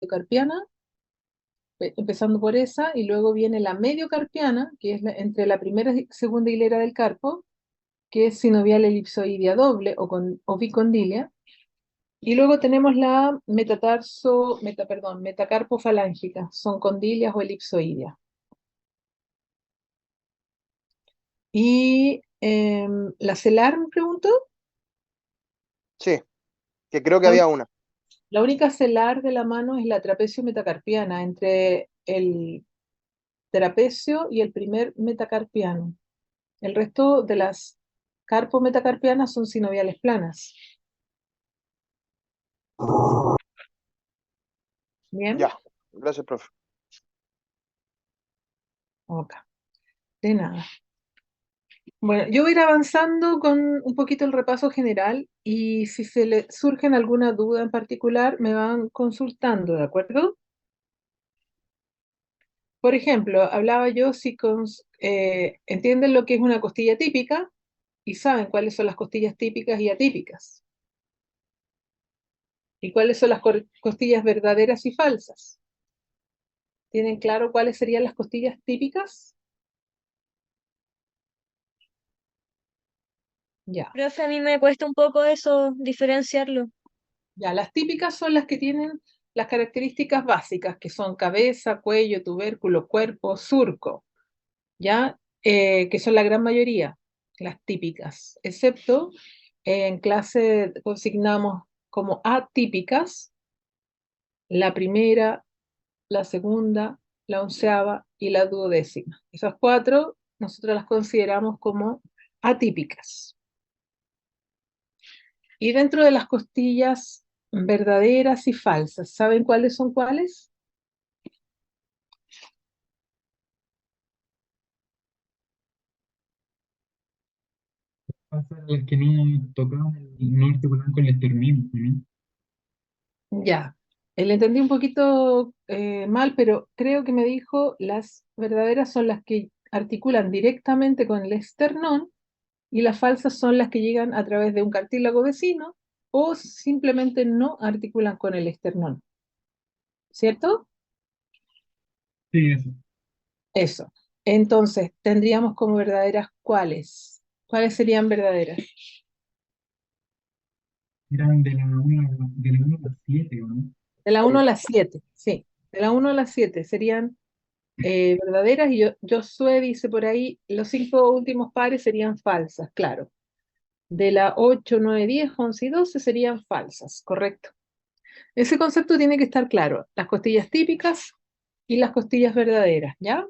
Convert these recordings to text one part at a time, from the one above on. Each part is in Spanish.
carpiana, empezando por esa, y luego viene la mediocarpiana, que es entre la primera y segunda hilera del carpo, que es sinovial elipsoidea doble o bicondilia, y luego tenemos la metacarpofalángica, son condilias o elipsoideas. Y la celar, me pregunto, Sí, que creo que la, había una. la única celar de la mano es la trapecio metacarpiana, entre el trapecio y el primer metacarpiano. El resto de las carpometacarpianas son sinoviales planas. Bien, Ya, gracias, profe. ok, de nada. Bueno, yo voy a ir avanzando con un poquito el repaso general y si se le surgen alguna duda en particular, me van consultando, ¿de acuerdo? Por ejemplo, hablaba yo si entienden lo que es una costilla típica y saben cuáles son las costillas típicas y atípicas. ¿Y cuáles son las costillas verdaderas y falsas? ¿Tienen claro cuáles serían las costillas típicas? Ya. Profe, a mí me cuesta un poco eso, diferenciarlo. Ya, las típicas son las que tienen las características básicas, que son cabeza, cuello, tubérculo, cuerpo, surco, ¿ya? Que son la gran mayoría, las típicas, excepto en clase consignamos como atípicas la primera, la segunda, la onceava y la duodécima. Esas cuatro nosotros las consideramos como atípicas. Y dentro de las costillas verdaderas y falsas, ¿saben cuáles son cuáles? Pasa las que no tocaban, no articulaban con el esternón, ¿no? Ya, le entendí un poquito mal, pero creo que me dijo las verdaderas son las que articulan directamente con el esternón y las falsas son las que llegan a través de un cartílago vecino o simplemente no articulan con el esternón, ¿cierto? Sí, eso. Eso. Entonces, tendríamos como verdaderas cuáles. ¿Cuáles serían verdaderas? Eran de la 1 a las 7, ¿o no? De la uno Sí. a la 7, sí. De la uno a la 7 serían verdaderas y Josué dice por ahí, los 5 últimos pares serían falsas, claro. De la 8, 9, 10, 11 y 12 serían falsas, correcto. Ese concepto tiene que estar claro, las costillas típicas y las costillas verdaderas, ¿ya?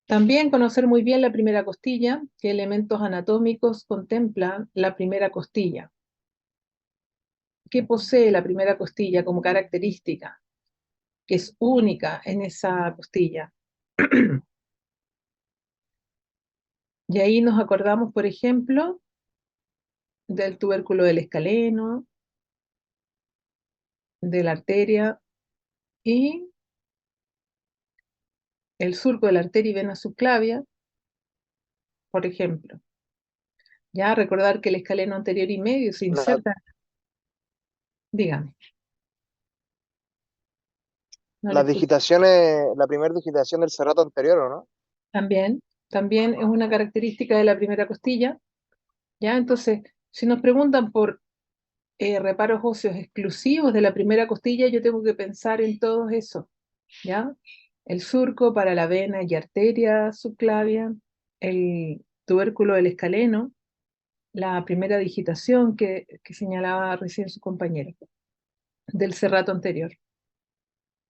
También conocer muy bien la primera costilla, qué elementos anatómicos contemplan la primera costilla, qué posee la primera costilla como característica, que es única en esa costilla. Y ahí nos acordamos, por ejemplo, del tubérculo del escaleno, de la arteria y el surco de la arteria y vena subclavia, por ejemplo. Ya recordar que el escaleno anterior y medio se La, inserta, dígame, no le las escucho. digitaciones, la primera digitación del serrato anterior, ¿o no? También es una característica de la primera costilla, ¿ya? Entonces, si nos preguntan por reparos óseos exclusivos de la primera costilla, yo tengo que pensar en todo eso, ¿ya? El surco para la vena y arteria subclavia, el tubérculo del escaleno, la primera digitación que señalaba recién su compañero, del serrato anterior.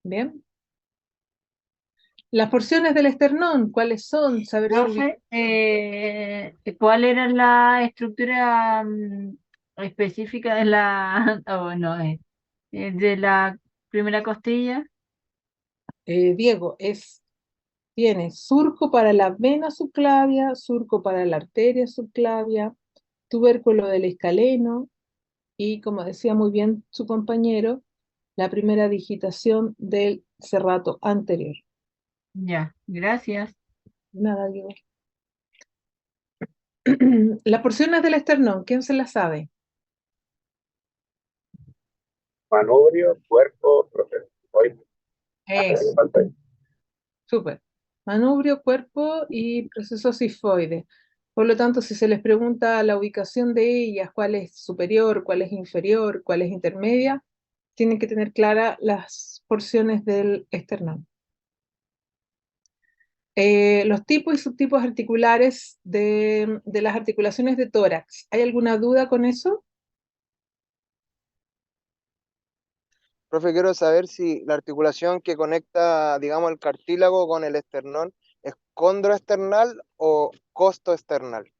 ¿Bien? Las porciones del esternón, ¿cuáles son? Saber su Profe, ¿cuál era la estructura específica de la, oh, no, de la primera costilla? Diego, tiene surco para la vena subclavia, surco para la arteria subclavia, tubérculo del escaleno y, como decía muy bien su compañero, la primera digitación del serrato anterior. Ya, gracias. Nada, Diego. Las porciones del esternón, ¿quién se las sabe? Manubrio, cuerpo, proceso. Hoy, Eso, falta ahí. súper. Manubrio, cuerpo y proceso sifoide. Por lo tanto, si se les pregunta la ubicación de ellas, cuál es superior, cuál es inferior, cuál es intermedia, tienen que tener claras las porciones del esternón. Los tipos y subtipos articulares de las articulaciones de tórax. ¿Hay alguna duda con eso? Profe, quiero saber si la articulación que conecta, digamos, el cartílago con el esternón es condroesternal o costoesternal.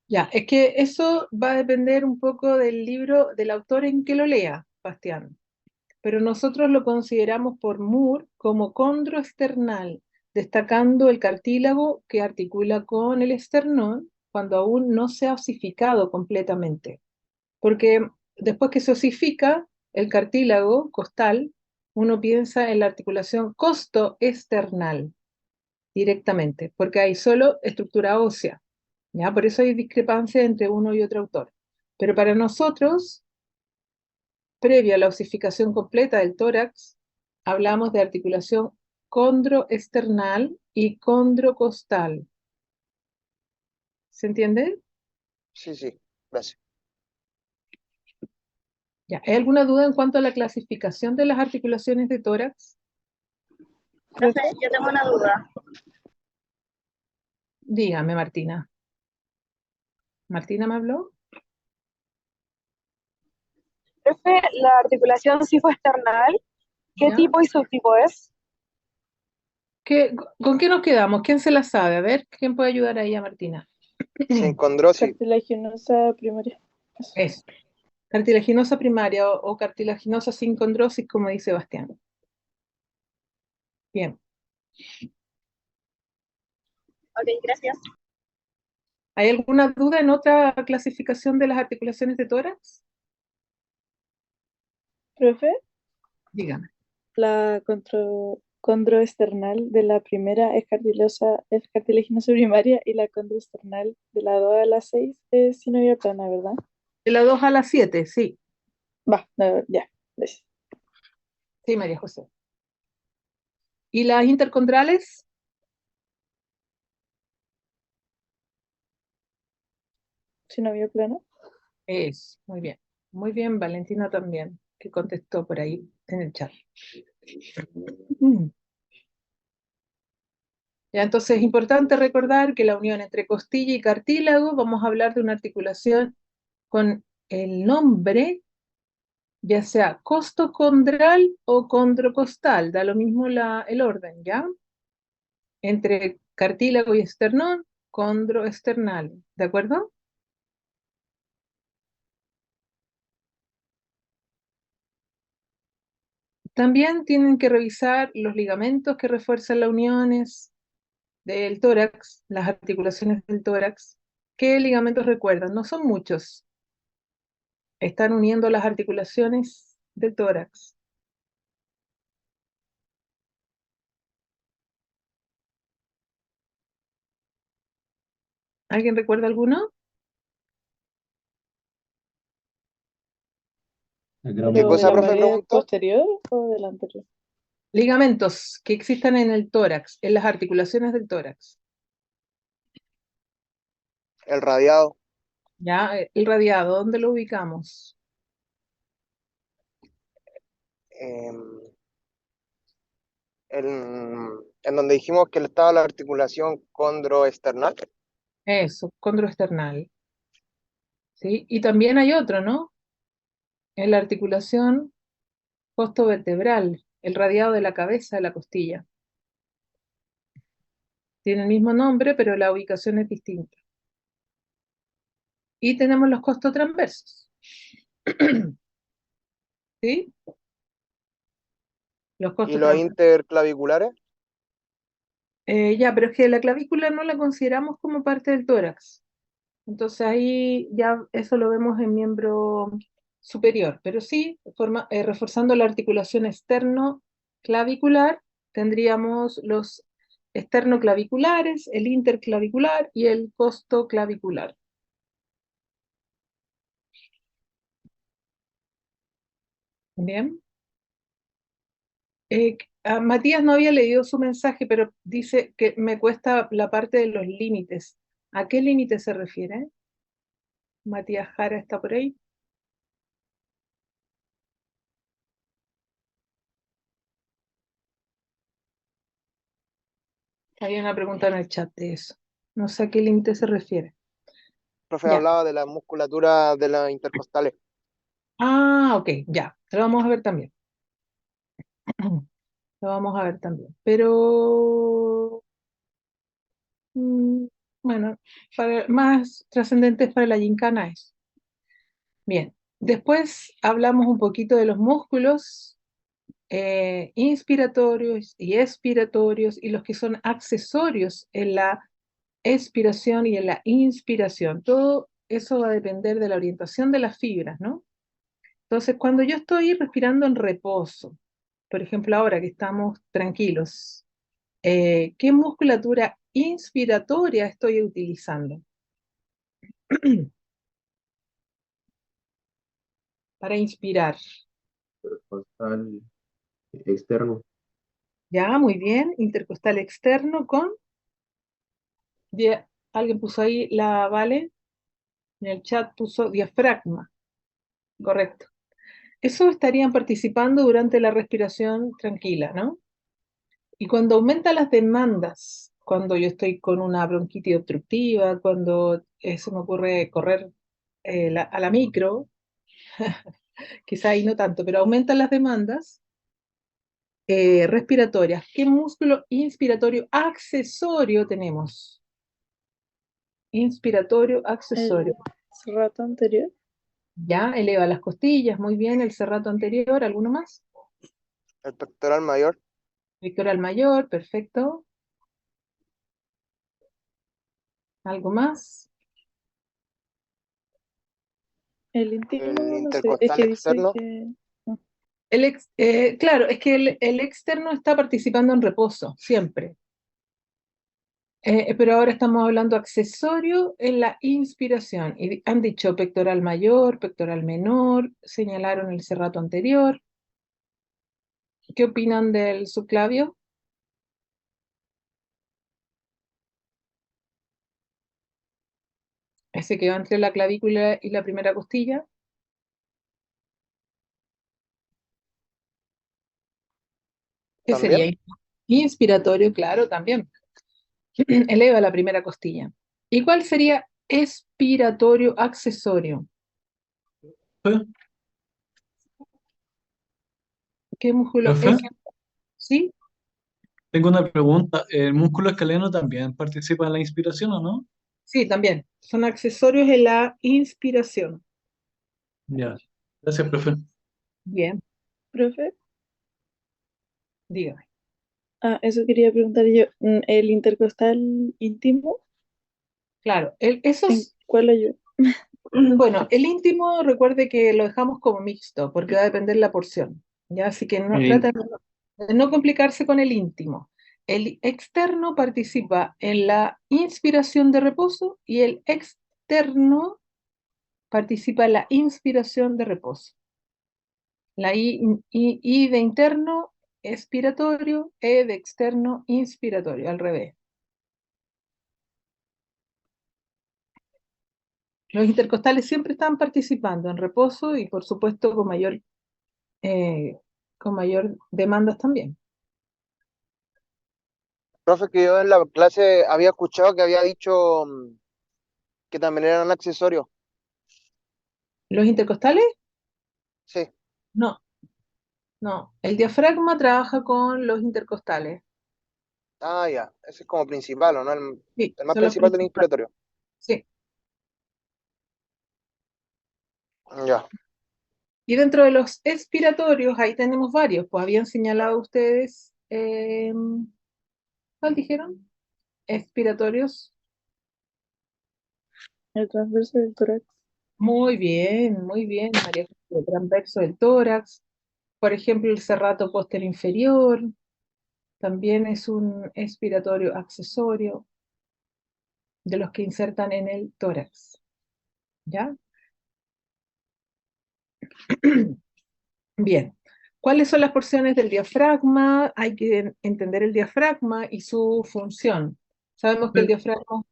Ya, es que eso va a depender un poco del libro, del autor en que lo lea, Bastián. Pero nosotros lo consideramos por Moore como condroesternal, destacando el cartílago que articula con el esternón cuando aún no se ha osificado completamente. Porque después que se osifica el cartílago costal, uno piensa en la articulación costoesternal directamente, porque hay solo estructura ósea, ¿ya? Por eso hay discrepancia entre uno y otro autor. Pero para nosotros, previa a la osificación completa del tórax, hablamos de articulación condroesternal y condrocostal. ¿Se entiende? Sí, sí, gracias. Ya. ¿Hay alguna duda en cuanto a la clasificación de las articulaciones de tórax? Profe, yo tengo una duda. Dígame, Martina. ¿Martina me habló? Profe, la articulación cifoesternal, ¿qué ¿Ya? tipo y subtipo es? ¿Con qué nos quedamos? ¿Quién se la sabe? A ver, ¿quién puede ayudar ahí a Martina? Sin condrosis. Cartilaginosa primaria. Es cartilaginosa primaria o cartilaginosa sin condrosis, como dice Bastián. Bien. Ok, gracias. ¿Hay alguna duda en otra clasificación de las articulaciones de tórax? Profe, Dígame. la condroesternal de la primera es cartilaginosa primaria y la condroesternal de la 2 a la 6 es sinovial plana, ¿verdad? De la 2 a la 7, sí. Va, no, ya, gracias. Sí, María José. ¿Y las intercondrales? Sinovial plana. Es, muy bien. Muy bien, Valentina también, que contestó por ahí en el chat. Ya, entonces es importante recordar que la unión entre costilla y cartílago, vamos a hablar de una articulación con el nombre, ya sea costocondral o condrocostal, da lo mismo el orden, ¿ya? Entre cartílago y esternón, condroesternal, ¿de acuerdo? También tienen que revisar los ligamentos que refuerzan las uniones del tórax, las articulaciones del tórax. ¿Qué ligamentos recuerdan? No son muchos. Están uniendo las articulaciones del tórax. ¿Alguien recuerda alguno? ¿Qué ¿Pero de cosa, la profe, pared preguntó? posterior o de la anterior? Ligamentos que existan en el tórax, en las articulaciones del tórax. El radiado. ¿Ya? El radiado, ¿dónde lo ubicamos? em, en donde dijimos que estaba la articulación condroesternal. Eso, condroesternal. ¿Sí? Y también hay otro, ¿no? En la articulación costovertebral, el radiado de la cabeza de la costilla. Tiene el mismo nombre, pero la ubicación es distinta. Y tenemos los costotransversos. ¿Sí? Los ¿Y los costotransversos. interclaviculares? Ya, pero es que la clavícula no la consideramos como parte del tórax. Entonces ahí ya eso lo vemos en miembro superior, pero sí, reforzando la articulación externo-clavicular, tendríamos los esternoclaviculares, el interclavicular y el costoclavicular. Bien. Matías no había leído su mensaje, pero dice que me cuesta la parte de los límites. ¿A qué límite se refiere? Matías Jara está por ahí. Hay una pregunta en el chat de eso. No sé a qué límite se refiere. Profe Ya. hablaba de la musculatura de las intercostales. Ah, ok, ya. Lo vamos a ver también. Lo vamos a ver también. Pero, mm, bueno, más trascendentes para la gincana es. Bien. Después hablamos un poquito de los músculos inspiratorios y expiratorios y los que son accesorios en la expiración y en la inspiración. Todo eso va a depender de la orientación de las fibras, ¿no? Entonces, cuando yo estoy respirando en reposo, por ejemplo, ahora que estamos tranquilos, ¿qué musculatura inspiratoria estoy utilizando para inspirar? Intercostal externo. Ya, muy bien, intercostal externo con, alguien puso ahí la Vale, en el chat puso diafragma, correcto. Eso estarían participando durante la respiración tranquila, ¿no? Y cuando aumentan las demandas, cuando yo estoy con una bronquitis obstructiva, cuando se me ocurre correr a la micro, quizá ahí no tanto, pero aumentan las demandas respiratorias. ¿Qué músculo inspiratorio accesorio tenemos? Inspiratorio accesorio. El serrato anterior. Ya, eleva las costillas, muy bien, el serrato anterior, ¿alguno más? El pectoral mayor. Pectoral mayor, perfecto. ¿Algo más? El íntimo, El no sé. Es intercostal que dice externo. que. No. Claro, es que el externo está participando en reposo, siempre. Pero ahora estamos hablando accesorio en la inspiración. Y han dicho pectoral mayor, pectoral menor, señalaron el serrato anterior. ¿Qué opinan del subclavio? Ese que va entre la clavícula y la primera costilla. ¿Qué También. sería? Inspiratorio, claro, también. Eleva la primera costilla. ¿Y cuál sería expiratorio accesorio? Profe, ¿Qué músculo profe, es? ¿Sí? tengo una pregunta. ¿El músculo escaleno también participa en la inspiración o no? Sí, también. Son accesorios en la inspiración. Ya. Gracias, profe. Bien, Profe, dígame. eso quería preguntar yo. El intercostal íntimo, Claro, ¿en esos, cuál ayuda? bueno, el íntimo, recuerde que lo dejamos como mixto, porque va a depender la porción, ¿ya? Así que no, Eh, trata de no complicarse con el íntimo. El externo participa en la inspiración de reposo y el externo participa en la inspiración de reposo. La I de interno expiratorio, E de externo inspiratorio, al revés. Los intercostales siempre están participando en reposo y por supuesto eh, con mayor demandas también. Profe, que yo en la clase había escuchado que había dicho que también eran accesorios. ¿Los intercostales? Sí. No, no. El diafragma trabaja con los intercostales. Ah, ya. Ese es como principal, ¿o no? Sí, El más son los principal del principales. inspiratorio. Sí. Ya. Y dentro de los expiratorios, ahí tenemos varios. Pues habían señalado ustedes, ¿cuál dijeron? Expiratorios. El transverso del tórax. Muy bien, María José. El transverso del tórax. Por ejemplo, el serrato posterior inferior. También es un expiratorio accesorio de los que insertan en el tórax. ¿Ya? Bien. ¿Cuáles son las porciones del diafragma? Hay que entender el diafragma y su función. Sabemos que el diafragma,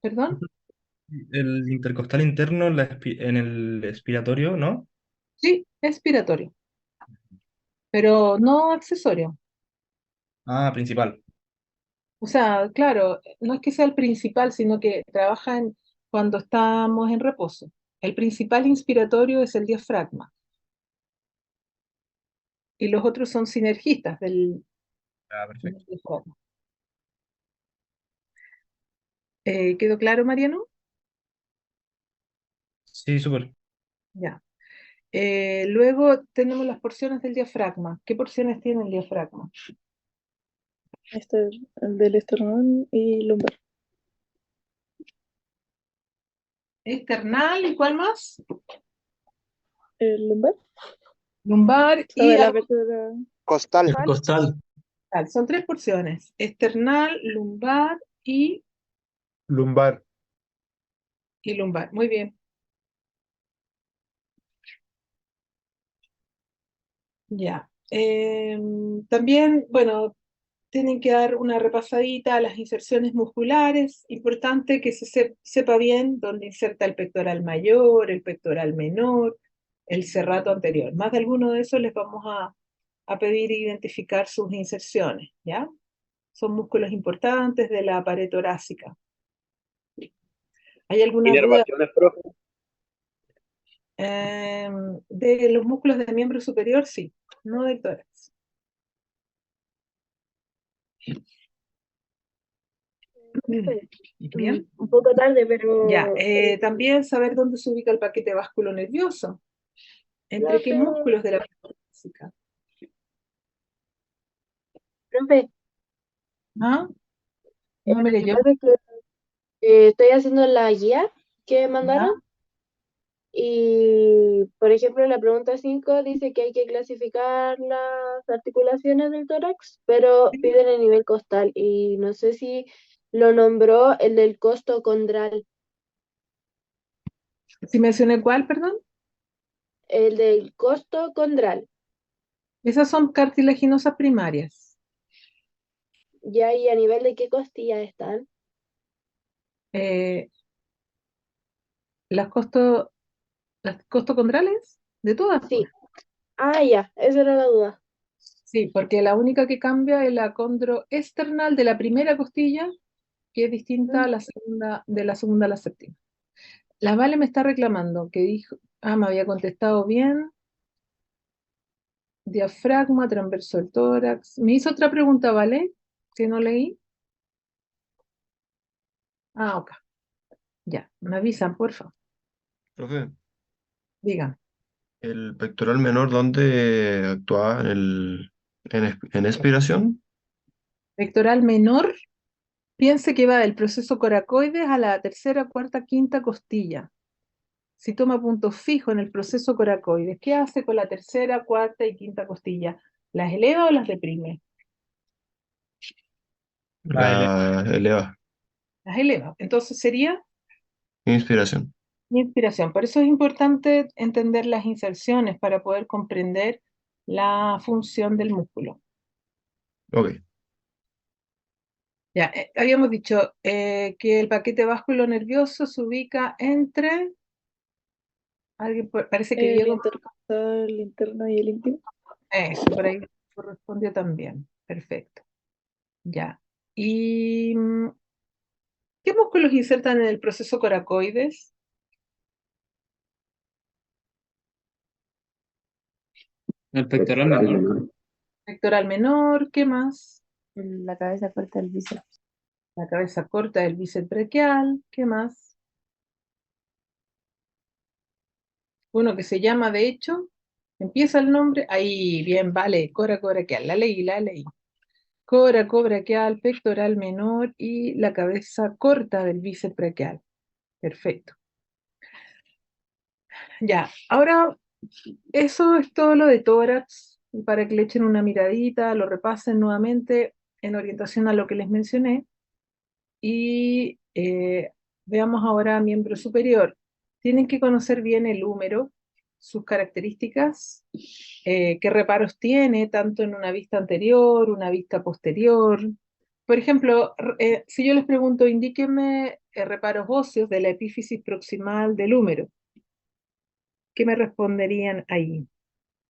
perdón, El intercostal interno en en el expiratorio, ¿no? sí, expiratorio, pero no accesorio. Ah, principal. O sea, claro, no es que sea el principal, sino que trabaja cuando estamos en reposo. El principal inspiratorio es el diafragma y los otros son sinergistas Ah, del perfecto. diafragma. ¿Quedó claro, Mariano? Sí, súper. Ya. Luego tenemos las porciones del diafragma. ¿Qué porciones tiene el diafragma? Este es el del esternón y lumbar. Esternal, ¿y cuál más? El lumbar. Lumbar O y de la vértebra. Costal. El costal. abdominal. Son tres porciones: esternal, lumbar Lumbar. y lumbar. Muy bien. Ya. También, bueno, tienen que dar una repasadita a las inserciones musculares. Importante que sepa bien dónde inserta el pectoral mayor, el pectoral menor, el serrato anterior. Más de alguno de esos les vamos a pedir identificar sus inserciones, ¿ya? Son músculos importantes de la pared torácica. ¿Hay alguna duda Inervaciones, profe. de los músculos del miembro superior? Sí, no del tórax. Bien. Un poco tarde, pero Ya, también saber dónde se ubica el paquete vasculo nervioso, entre qué músculos de la pared torácica. profe, ¿Ah? No me leyó. pasa que estoy haciendo la guía que mandaron ¿Ya? y, por ejemplo, la pregunta 5 dice que hay que clasificar las articulaciones del tórax, pero piden el nivel costal y no sé si lo nombró el del costo condral, ¿Si mencioné cuál, perdón? el del costo condral. Esas son cartilaginosas primarias. Ya, y a nivel de qué costillas están. Eh, las costo, las costocondrales, de todas, Sí. pues. Ah, ya, esa era la duda. Sí, porque la única que cambia es la condroesternal de la primera costilla, que es distinta a la segunda, de la segunda a la séptima. La Vale me está reclamando, que dijo, me había contestado bien, diafragma, transverso del tórax. Me hizo otra pregunta, ¿vale? Que no leí. Ok, ya, me avisan, por favor. Profe, Digan. ¿el pectoral menor dónde actuaba en expiración? Pectoral menor, piense que va del proceso coracoides a la tercera, cuarta, quinta costilla. Si toma punto fijo en el proceso coracoides, ¿qué hace con la tercera, cuarta y quinta costilla? ¿Las eleva o las deprime? La eleva. Las eleva. Entonces sería Inspiración. inspiración. Por eso es importante entender las inserciones para poder comprender la función del músculo. Ok. Ya, habíamos dicho que el paquete vasculo nervioso se ubica entre, alguien parece que El Diego, intercostal interno y el íntimo. eso, por ahí correspondió también. Perfecto. Ya. ¿Y qué músculos insertan en el proceso coracoides? El pectoral menor. Pectoral menor, ¿qué más? La cabeza corta del bíceps. La cabeza corta del bíceps braquial, ¿qué más? Uno que se llama, de hecho, empieza el nombre, ahí, bien, vale, coracobraquial, la leí, la leí. Coracobraquial, pectoral menor y la cabeza corta del bíceps braquial. Perfecto. Ya, ahora eso es todo lo de tórax, para que le echen una miradita, lo repasen nuevamente en orientación a lo que les mencioné. Y veamos ahora miembro superior. Tienen que conocer bien el húmero, sus características, qué reparos tiene, tanto en una vista anterior, una vista posterior. Por ejemplo, si yo les pregunto, indíquenme reparos óseos de la epífisis proximal del húmero, ¿qué me responderían ahí?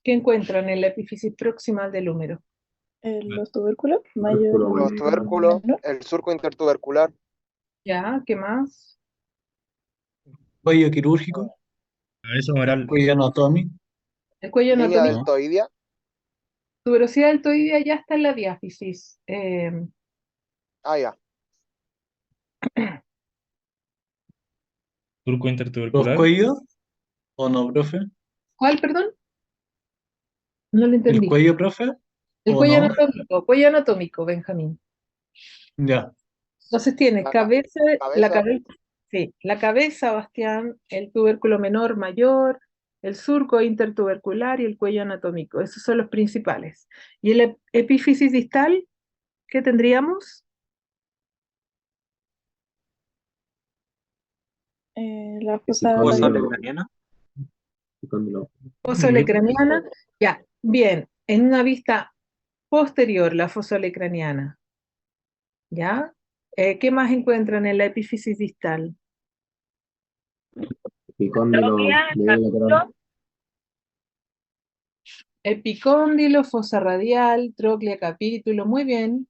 ¿Qué encuentran en la epífisis proximal del húmero? Los tubérculos, mayor Los y tubérculos, menor. el surco intertubercular, ¿Ya? ¿Qué más? Cuello quirúrgico, Eso moral. cuello anatómico. El cuello línea anatómico, deltoidea, tuberosidad deltoidea ya está en la diáfisis. ya. Surco ¿Los intertubercular. cuellos o no, profe? ¿Cuál, perdón? No lo ¿El entendí. cuello, profe? El ¿O no? cuello anatómico, Benjamín. Ya. Entonces tienes La cabeza, la cabeza, cabeza, sí, la cabeza, Bastián, el tubérculo menor, mayor, el surco intertubercular y el cuello anatómico. Esos son los principales. ¿Y el epífisis distal? ¿Qué tendríamos? La fosa Fosa radial. craniana. Fosa olecraniana. Ya, bien. En una vista posterior, la fosa olecraniana. ¿Ya? ¿Qué más encuentran en la epífisis distal? Epicóndilo medio lateral. Epicóndilo, fosa radial, tróclea, capítulo. Muy bien.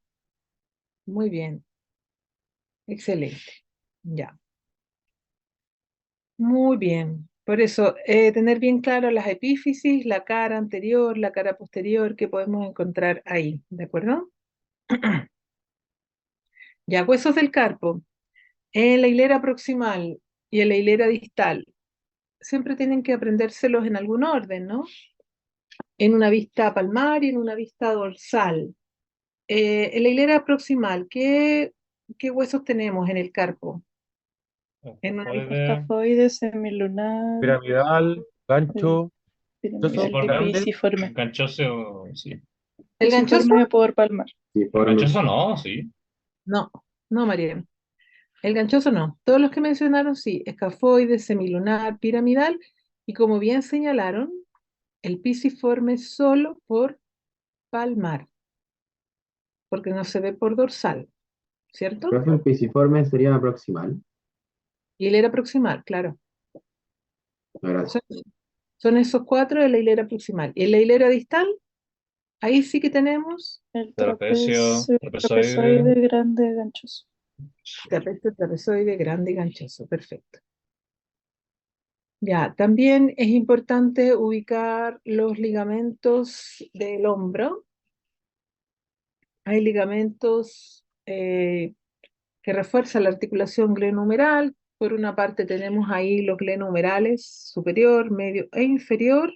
Muy bien. Excelente. Ya. Muy bien. Por eso, tener bien claro las epífisis, la cara anterior, la cara posterior que podemos encontrar ahí. ¿De acuerdo? Ya, huesos del carpo. En la hilera proximal y en la hilera distal. Siempre tienen que aprendérselos en algún orden, ¿no? En una vista palmar y en una vista dorsal. En la hilera proximal, ¿qué huesos tenemos en el carpo? En una vista Escafoide, semilunar, Piramidal, gancho, piramidal, grande. pisiforme. Ganchoso, sí. ¿El ganchoso? Pisiforme por palmar. Ganchoso no, sí. No, no, María. El ganchoso no. Todos los que mencionaron, sí. Escafoide, semilunar, piramidal. Y como bien señalaron, el pisiforme solo por palmar, porque no se ve por dorsal, ¿cierto? Profe, el pisiforme sería la proximal. Hilera proximal, claro. Gracias. Son esos cuatro de la hilera proximal. Y en la hilera distal, ahí sí que tenemos El Trapecio, trapezoide grande ganchoso. trapezoide grande y ganchoso. Perfecto. Ya, también es importante ubicar los ligamentos del hombro. Hay ligamentos que refuerzan la articulación glenohumeral. Por una parte tenemos ahí los glenohumerales superior, medio e inferior.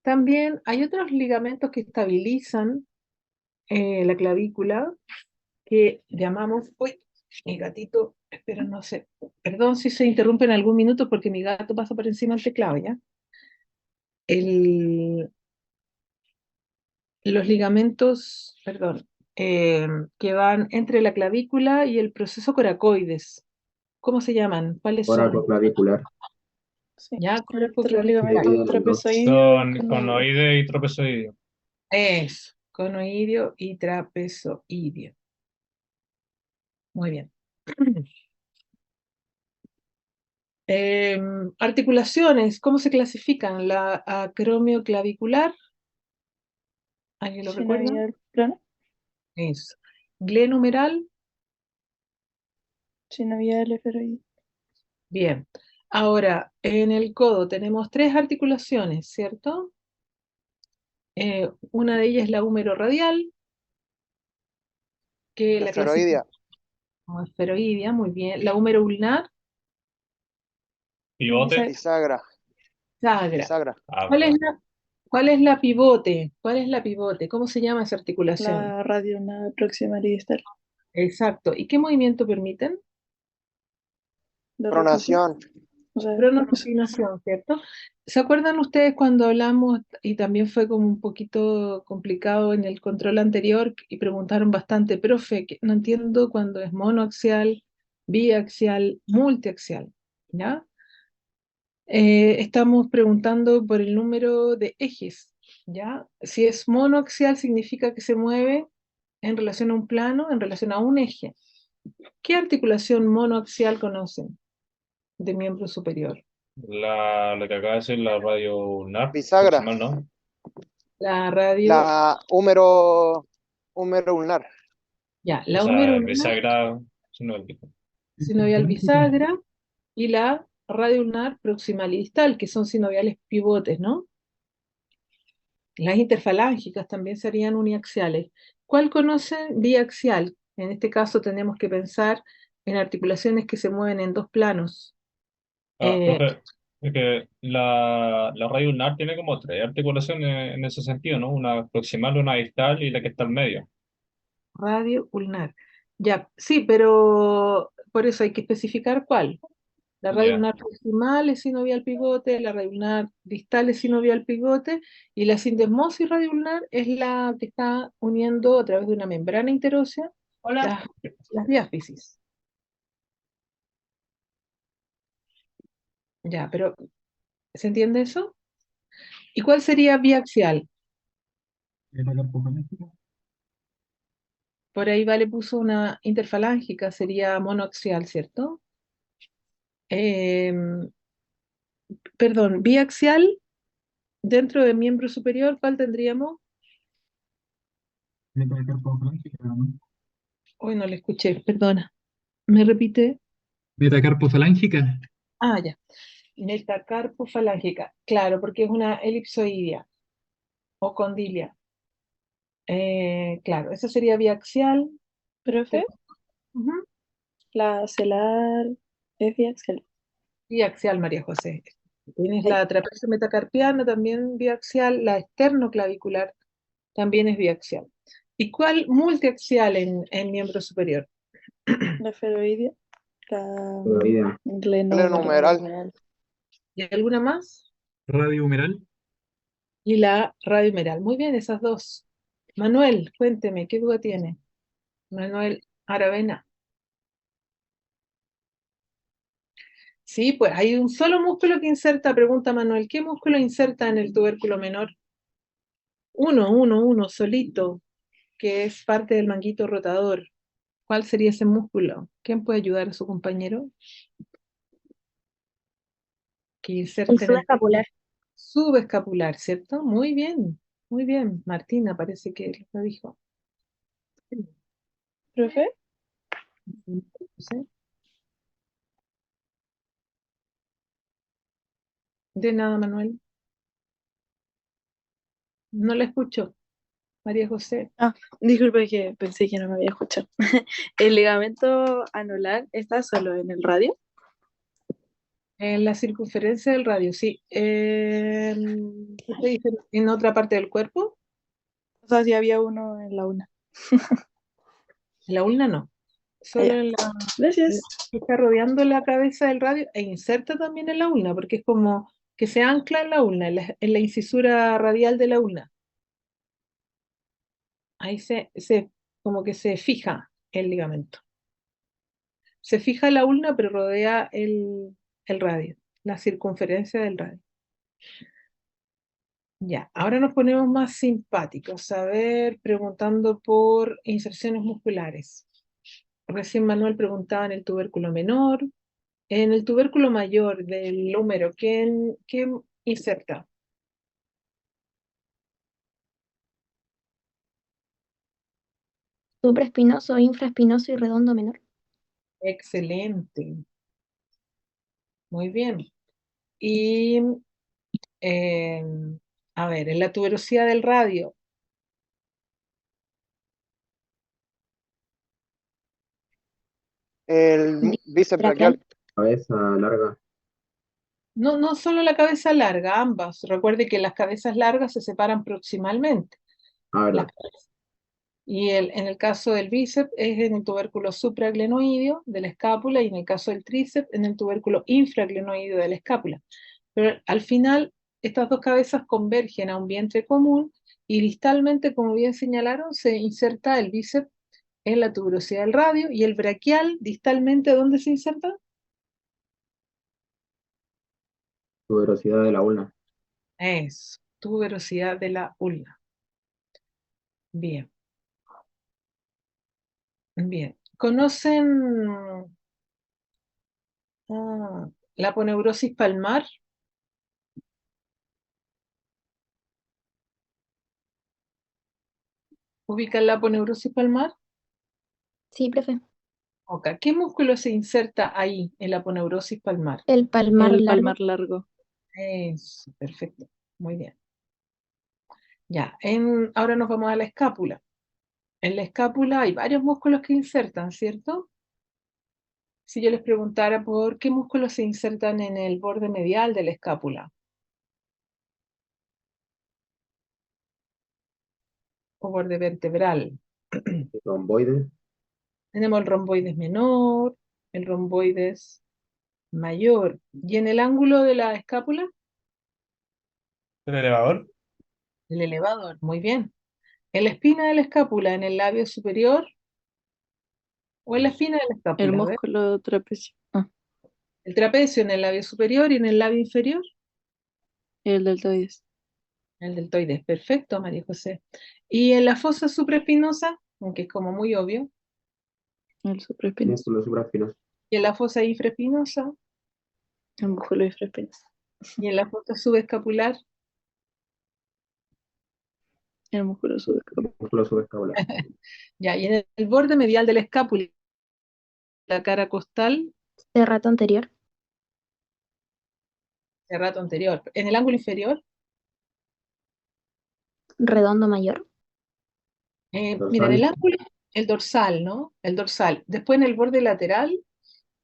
También hay otros ligamentos que estabilizan la clavícula que llamamos... Uy, mi gatito, espera, no sé. Perdón si se interrumpe en algún minuto porque mi gato pasa por encima del teclado, ¿ya? Los ligamentos, perdón, que van entre la clavícula y el proceso coracoides. ¿Cómo se llaman? ¿Cuáles son? Coracoclavicular. Sí. Ya, Los coracoclavicular. ligamentos trapezoideo. Son conoide y trapezoideo. Eso, conoideo y trapezoideo. Muy bien. Articulaciones, ¿cómo se clasifican? La acromioclavicular, ¿alguien lo recuerda? Sinovial plano. Eso. Glenumeral, Sinovial esferoide. bien. Ahora, en el codo tenemos tres articulaciones, ¿cierto? Una de ellas es la húmero radial, que la esferoidea, como esferoidea, muy bien. La húmero ulnar, Pivote. bisagra, sagra. bisagra. ¿Cuál es la pivote? ¿Cuál es la pivote? ¿Cómo se llama esa articulación? La radional proximal y distal. Exacto. ¿Y qué movimiento permiten? De Pronación, O sea, Pronoclinación, ¿cierto? ¿Se acuerdan ustedes cuando hablamos, y también fue como un poquito complicado en el control anterior, y preguntaron bastante, profe, que no entiendo cuando es monoaxial, biaxial, multiaxial, ¿ya? Estamos preguntando por el número de ejes, ¿ya? Si es monoaxial significa que se mueve en relación a un plano, en relación a un eje. ¿Qué articulación monoaxial conocen de miembro superior? Lo que acaba de decir la radio ulnar, Bisagra. proximal, ¿no? La radio, La húmero ulnar. ya, O la sea, húmero ulnar, bisagra, sinovial. sinovial bisagra, y la radio ulnar proximal y distal, que son sinoviales pivotes, ¿no? Las interfalángicas también serían uniaxiales. ¿Cuál conocen biaxial? En este caso tenemos que pensar en articulaciones que se mueven en dos planos. Profe, es que la radio ulnar tiene como tres articulaciones en ese sentido, ¿no? Una proximal, una distal y la que está al medio. Radio ulnar. Ya, sí, pero por eso hay que especificar cuál. La radio Ya. ulnar proximal es sinovial pivote, la radio ulnar distal es sinovial pivote, y la sindesmosis radio ulnar es la que está uniendo a través de una membrana interósea las diáfisis. Ya, pero ¿se entiende eso? ¿Y cuál sería biaxial? Por ahí Vale puso una interfalángica, sería monoaxial, ¿cierto? Perdón, biaxial, dentro del miembro superior, ¿cuál tendríamos? Hoy no le escuché, perdona. ¿Me repite? Metacarpofalángica. Ah, ya. Metacarpofalángica, claro, porque es una elipsoidea o condilia. Claro, esa sería biaxial. Profe, Ujú. la celar es biaxial. Biaxial, María José. Tienes Ay, la trapecio metacarpiana, también biaxial, la esternoclavicular también es biaxial. ¿Y cuál multiaxial en miembro superior? la feroidea, la Feroidea. glenohumeral. ¿Y alguna más? Radio humeral. Y la radiomeral. Muy bien, esas dos. Manuel, cuénteme, ¿qué duda tiene? Manuel Aravena. Sí, pues hay un solo músculo que inserta, pregunta Manuel, ¿qué músculo inserta en el tubérculo menor? Uno, solito, que es parte del manguito rotador. ¿Cuál sería ese músculo? ¿Quién puede ayudar a su compañero? Que El inserte en el subescapular. subescapular, ¿cierto? Muy bien, Martina parece que lo dijo. Profe, ¿Sí? De nada, Manuel. No la escucho. María José. disculpe que pensé que no me había escuchado. ¿El ligamento anular está solo en el radio? En la circunferencia del radio, sí. ¿Qué te dice? ¿En otra parte del cuerpo? O sea, si había uno en la una. En la ulna no. Solo Ya. en la Gracias. que está rodeando la cabeza del radio e inserta también en la ulna, porque es como que se ancla en la ulna, en la incisura radial de la ulna. Ahí como que se fija el ligamento. Se fija la ulna, pero rodea el radio, la circunferencia del radio. Ya, ahora nos ponemos más simpáticos. A ver, preguntando por inserciones musculares. Recién Manuel preguntaba en el tubérculo menor. En el tubérculo mayor del húmero, ¿qué inserta? Supraespinoso, infraespinoso y redondo menor. Excelente. Muy bien. Y, eh, a ver, en la tuberosidad del radio, El bíceps braquial. Cabeza larga. no solo la cabeza larga, ambas. Recuerde que las cabezas largas se separan proximalmente. Ah, Las verdad. cabezas. Y en el caso del bíceps es en el tubérculo supraglenoideo de la escápula, y en el caso del tríceps en el tubérculo infraglenoideo de la escápula. Pero al final estas dos cabezas convergen a un vientre común, y distalmente, como bien señalaron, se inserta el bíceps en la tuberosidad del radio, y el braquial distalmente, ¿dónde se inserta? Tuberosidad de la ulna. Eso, tuberosidad de la ulna. Bien, bien. ¿Conocen la aponeurosis palmar? ¿Ubican la aponeurosis palmar? Sí, profe. Ok, ¿qué músculo se inserta ahí en la aponeurosis palmar? El palmar El largo. palmar largo. Eso, perfecto. Muy bien. Ya, ahora nos vamos a la escápula. En la escápula hay varios músculos que insertan, ¿cierto? Si yo les preguntara por qué músculos se insertan en el borde medial de la escápula o borde vertebral. Romboides. Tenemos el romboides menor, el romboides mayor. ¿Y en el ángulo de la escápula? ¿El elevador? El elevador, muy bien. ¿En la espina de la escápula, en el labio superior o en la espina de la El escápula? A ver. músculo trapecio. El trapecio en el labio superior y en el labio inferior. El deltoides. El deltoides, perfecto, María José. ¿Y en la fosa supraespinosa? Aunque es como muy obvio. El supraespinoso. Músculo supraespinoso. ¿Y en la fosa infraespinosa? El músculo infraespinoso. ¿Y en la fosa subescapular? El músculo subescapular. Músculo subescapular. Ya, y en el borde medial de la escápula, la cara costal, Serrato anterior. serrato anterior. En el ángulo inferior, Redondo mayor. mira, en el Dorsal. ángulo, el dorsal, ¿no? El dorsal. Después en el borde lateral,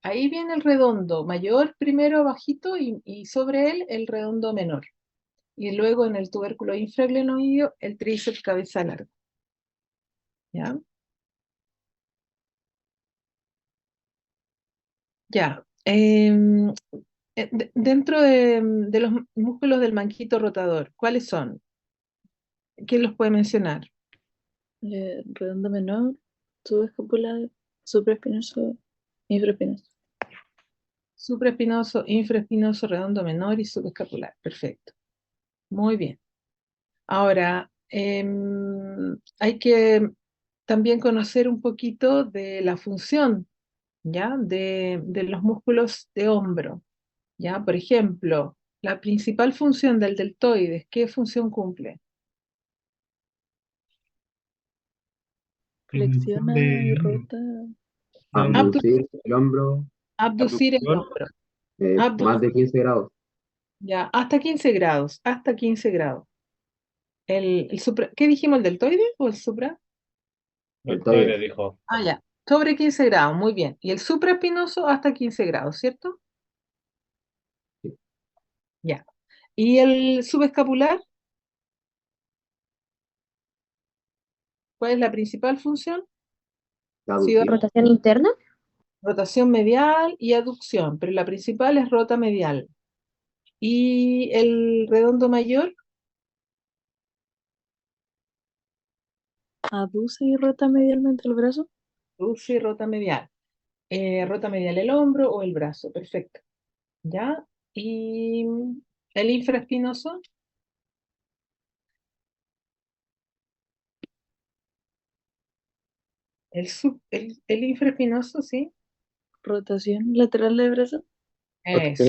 ahí viene el redondo mayor, primero bajito, y sobre él el redondo menor. Y luego en el tubérculo infraglenoideo, el tríceps cabeza larga. ¿Ya? Ya. Dentro de los músculos del manguito rotador, ¿cuáles son? ¿Quién los puede mencionar? Redondo menor, subescapular, supraespinoso, infraespinoso. Supraespinoso, infraespinoso, redondo menor y subescapular. Perfecto. Muy bien. Ahora, hay que también conocer un poquito de la función, ¿ya? De los músculos de hombro, ¿ya? Por ejemplo, la principal función del deltoides, ¿qué función cumple? Flexiona y rota. Abducir el hombro. Abducir el Abducción. hombro. Más de 15 grados. Ya, hasta 15 grados, hasta 15 grados. ¿Qué dijimos, el deltoide o el supra? Deltoide dijo. Ah, ya, sobre 15 grados, muy bien. Y el supraespinoso hasta 15 grados, ¿cierto? Ya. ¿Y el subescapular? ¿Cuál es la principal función? Sí, Rotación interna. rotación medial y aducción, pero la principal es rota medial. ¿Y el redondo mayor? Aduce y rota medialmente el brazo. Aduce y rota medial. Rota medial el hombro o el brazo, perfecto. ¿Ya? ¿Y el infraespinoso? El infraespinoso, sí. Rotación lateral del brazo. Eso.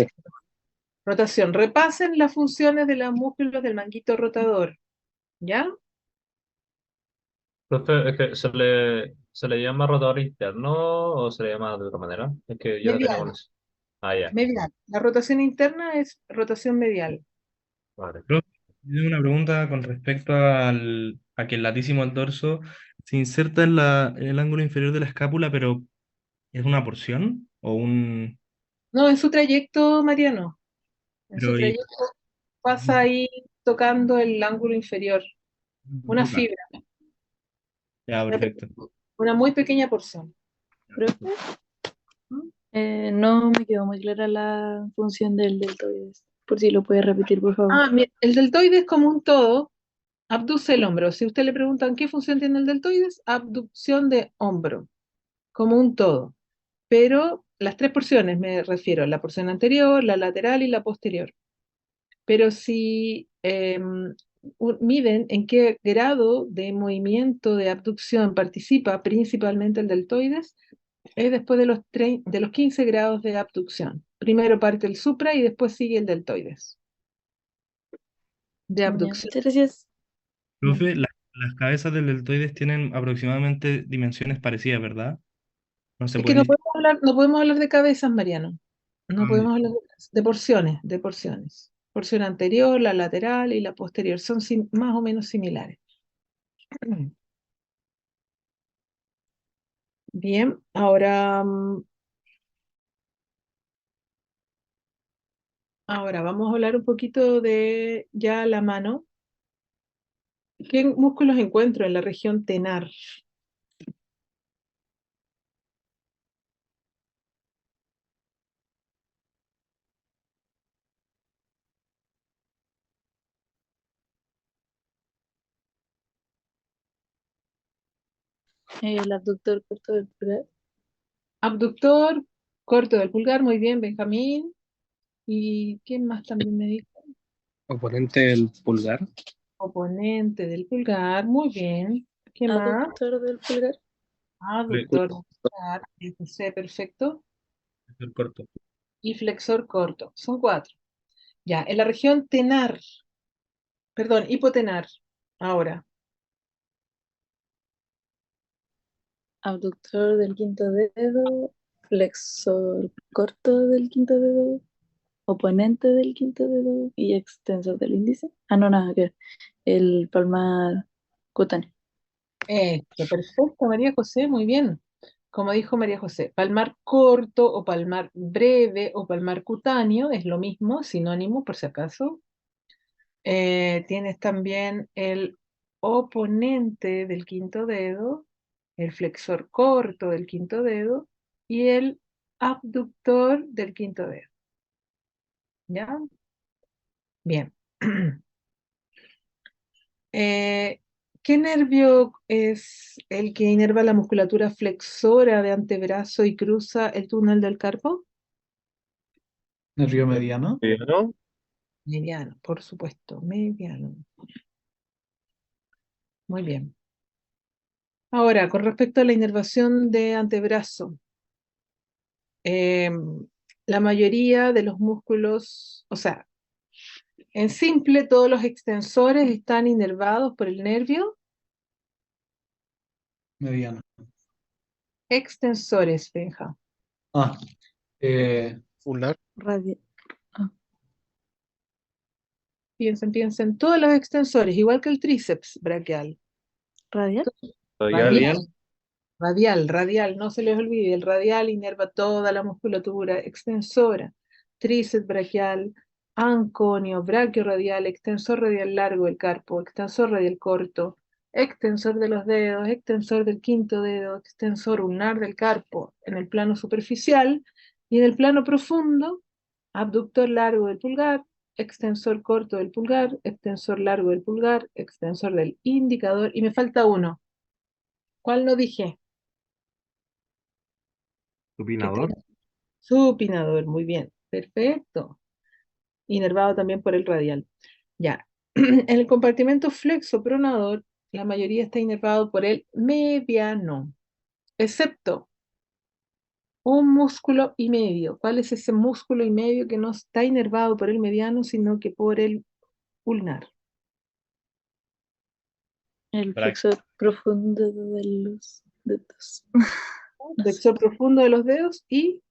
Rotación. Repasen las funciones de los músculos del manguito rotador. ¿Ya? Profe, es que se le llama rotador interno o se le llama de otra manera. Es que yo no tenía Medial. con eso. Ah, ya. Medial. La rotación interna es rotación medial. Vale. Profe, yo tengo una pregunta con respecto a que el latísimo al dorso se inserta en el ángulo inferior de la escápula, pero ¿es una porción o un... No, en su trayecto, Mariano. En su pero y- trayecto pasa ahí tocando el ángulo inferior. Una ya, fibra. ya, perfecto. Una muy pequeña porción. Profe, no me quedó muy clara la función del deltoides. Por si lo puede repetir, por favor. Mira, el deltoides como un todo abduce el hombro. Si usted le preguntan qué función tiene el deltoides, abducción de hombro, como un todo. Pero las tres porciones me refiero, la porción anterior, la lateral y la posterior. pero si miden en qué grado de movimiento de abducción participa principalmente el deltoides, es después de los 15 grados de abducción. Primero parte el supra y después sigue el deltoides de Ya, abducción. muchas gracias. Profe, las cabezas del deltoides tienen aproximadamente dimensiones parecidas, ¿verdad? No se Es que pueden no podemos hablar de cabezas, Mariano. No Ah, podemos hablar de porciones, de porciones. Porción anterior, la lateral y la posterior son más o menos similares. Bien, ahora vamos a hablar un poquito de ya la mano. ¿Qué músculos encuentro en la región tenar? El abductor corto del pulgar. Abductor, corto del pulgar, muy bien, Benjamín. ¿Y quién más también me dijo? Oponente del pulgar. Oponente del pulgar, muy bien. ¿Qué más? Aductor del pulgar. Aductor del pulgar, José, perfecto. el corto. Y flexor corto, son 4. Ya, en la región tenar, perdón, hipotenar, ahora. Abductor del quinto dedo. Flexor corto del quinto dedo. Oponente del quinto dedo y extensor del índice. Ah, no, nada que ver. El palmar cutáneo. Esto, perfecto, María José, muy bien. Como dijo María José, palmar corto o palmar breve o palmar cutáneo es lo mismo, sinónimo por si acaso. Tienes también el oponente del quinto dedo, el flexor corto del quinto dedo y el abductor del quinto dedo. ¿Ya? Bien. ¿Qué nervio es el que inerva la musculatura flexora de antebrazo y cruza el túnel del carpo? Nervio mediano. ¿No? Mediano, por supuesto, mediano. Muy bien. Ahora, con respecto a la inervación de antebrazo, la mayoría de los músculos, o sea, en simple, todos los extensores están inervados por el nervio. Mediano. Extensores, Benja. Ah, Ulnar. Radio. Piensen, todos los extensores, igual que el tríceps braquial. Radial. Radial, no se les olvide, el radial inerva toda la musculatura extensora, tríceps braquial, anconio, braquio radial, extensor radial largo del carpo, extensor radial corto, extensor de los dedos, extensor del quinto dedo, extensor ulnar del carpo en el plano superficial y en el plano profundo, abductor largo del pulgar, extensor corto del pulgar, extensor largo del pulgar, extensor del indicador y me falta uno. ¿Cuál no dije? Supinador. Supinador, muy bien, perfecto. Inervado también por el radial. Ya, en el compartimento flexo-pronador, la mayoría está inervado por el mediano, excepto un músculo y medio. ¿Cuál es ese músculo y medio que no está inervado por el mediano, sino que por el ulnar? El flexor profundo de los dedos. Flexor profundo de los dedos y,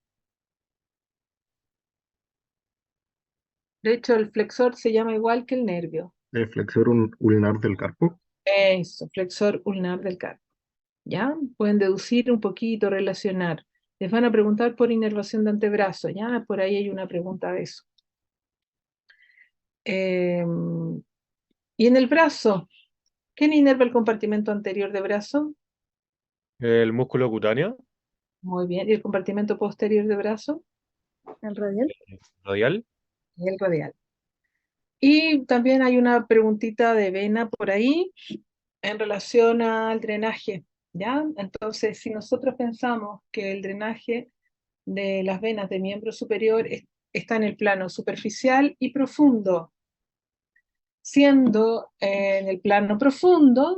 de hecho, el flexor se llama igual que el nervio. El flexor ulnar del carpo. Eso, flexor ulnar del carpo. ¿Ya? Pueden deducir un poquito, relacionar. Les van a preguntar por inervación de antebrazo, ¿ya? Por ahí hay una pregunta de eso. Y en el brazo, ¿quién inerva el compartimento anterior de brazo? El músculo cutáneo. Muy bien. ¿Y el compartimento posterior de brazo? El radial. Radial. El radial. Y también hay una preguntita de vena por ahí en relación al drenaje, ¿ya? Entonces, si nosotros pensamos que el drenaje de las venas del miembro superior está en el plano superficial y profundo, siendo en el plano profundo,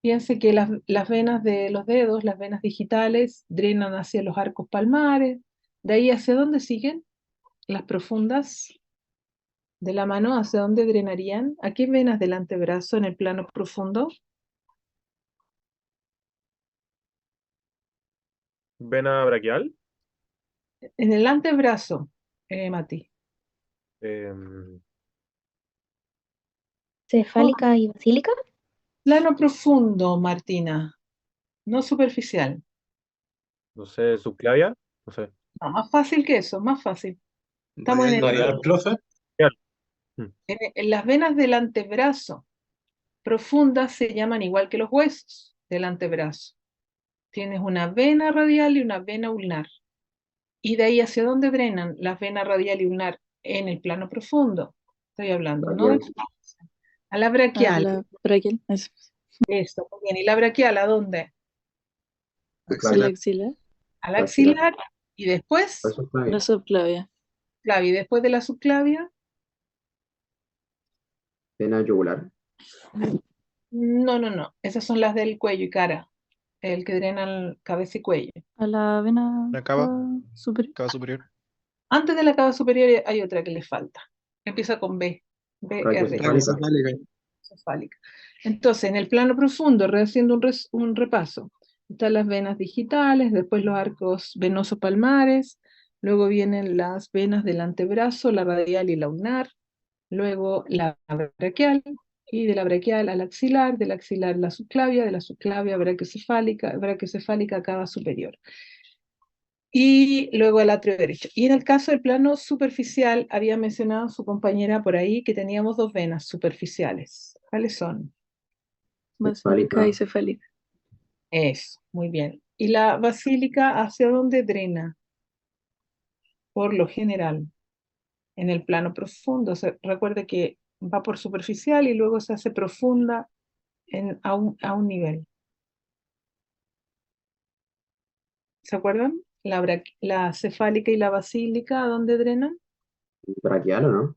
piense que las venas de los dedos, las venas digitales, drenan hacia los arcos palmares. De ahí hacia dónde siguen las profundas de la mano, hacia dónde drenarían. ¿A qué venas del antebrazo en el plano profundo? Vena braquial. En el antebrazo, Mati. em, Cefálica y basílica. Plano profundo, Martina, no superficial. no sé, subclavia. No sé. No, más fácil que eso, más fácil. Estamos en, Radial, profe. Braquial. Mm. en las venas del antebrazo profundas se llaman igual que los huesos del antebrazo. Tienes una vena radial y una vena ulnar. Y de ahí hacia dónde drenan las venas radial y ulnar en el plano profundo. Estoy hablando, ¿no? Braquial. A la A braquial. la braquial, eso. Esto, muy bien. ¿Y la braquial a dónde? Al Subclavia. axilar. Al La axilar. axilar. Y después, La subclavia. La subclavia. clavia. Y después de la subclavia, Vena yugular. no. Esas son las del cuello y cara. El que drenan cabeza y cuello. A la vena La cava superior. superior. Antes de la cava superior hay otra que le falta. Empieza con B. BR. Brachiocefálica. Cefálica. Entonces, en el plano profundo, haciendo un repaso, están las venas digitales, después los arcos venosos palmares, luego vienen las venas del antebrazo, la radial y la ulnar, luego la braquial, y de la braquial al axilar, del axilar la subclavia, de la subclavia brachiocefálica cava superior. Y luego el atrio derecho. Y en el caso del plano superficial, había mencionado su compañera por ahí que teníamos dos venas superficiales. ¿Cuáles son? Basílica y cefálica. Eso, muy bien. ¿Y la basílica hacia dónde drena? Por lo general, en el plano profundo. Recuerde que va por superficial y luego se hace profunda a un nivel. ¿Se acuerdan? La cefálica y la basílica, ¿a dónde drenan? Braquial, ¿o no?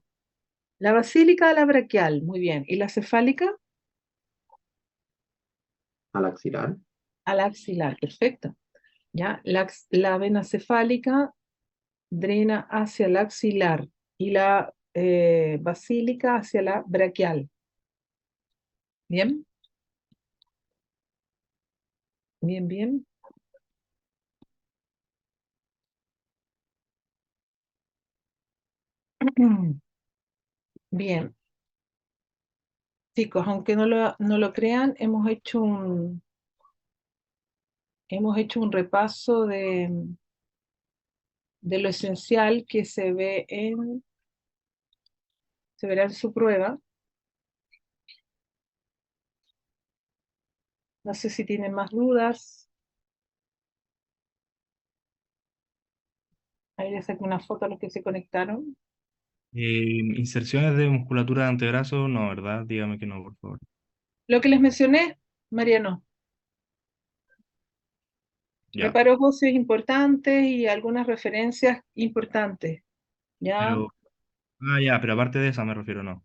La basílica a la braquial, muy bien. ¿Y la cefálica? Al axilar. A la axilar, perfecto. ¿Ya? La vena cefálica drena hacia el axilar y la basílica hacia la braquial. ¿Bien? Bien. Bien. Chicos, aunque no lo crean, hemos hecho un repaso de lo esencial que se verá en su prueba. No sé si tienen más dudas. Ahí les saqué una foto a los que se conectaron. Inserciones de musculatura de antebrazo, no, ¿verdad? Dígame que no, por favor. Lo que les mencioné, Mariano, Ya. reparos óseos importantes y algunas referencias importantes. ¿Ya? Pero aparte de esa me refiero, no.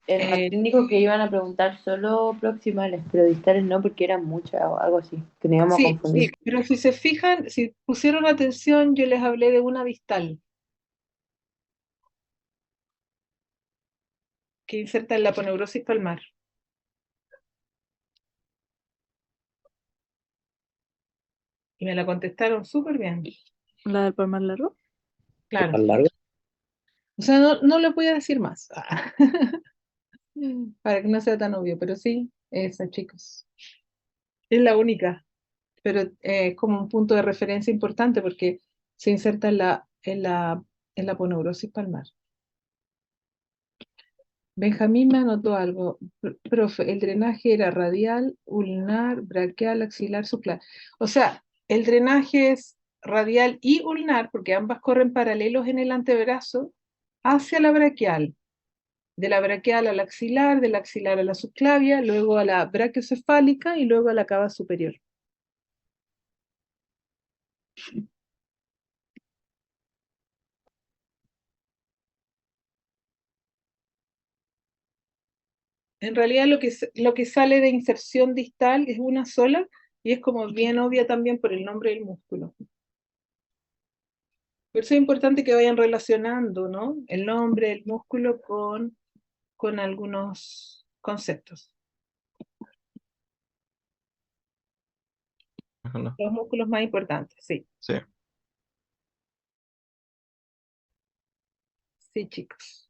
El Martín dijo que iban a preguntar solo proximales, pero distales no, porque eran muchas o algo así, que nos íbamos a Sí, confundir. pero si se fijan, si pusieron atención, yo les hablé de una distal que inserta en la aponeurosis palmar. Y me la contestaron súper bien. ¿La del palmar largo? Claro. ¿Tan largo? O sea, no le voy a decir más. Para que no sea tan obvio, pero sí, esa, chicos. Es la única, pero es como un punto de referencia importante porque se inserta en la aponeurosis palmar. Benjamín me anotó algo. Profe, el drenaje era radial, ulnar, braquial, axilar, subclavian. O sea, el drenaje es radial y ulnar, porque ambas corren paralelos en el antebrazo, hacia la braquial. De la braquial al axilar, del axilar a la subclavia, luego a la brachiocefálica y luego a la cava superior. En realidad lo que sale de inserción distal es una sola y es como bien obvia también por el nombre del músculo. Por eso es importante que vayan relacionando, ¿no? El nombre del músculo con algunos conceptos. Ojalá. Los músculos más importantes, sí. Sí. Sí, chicos.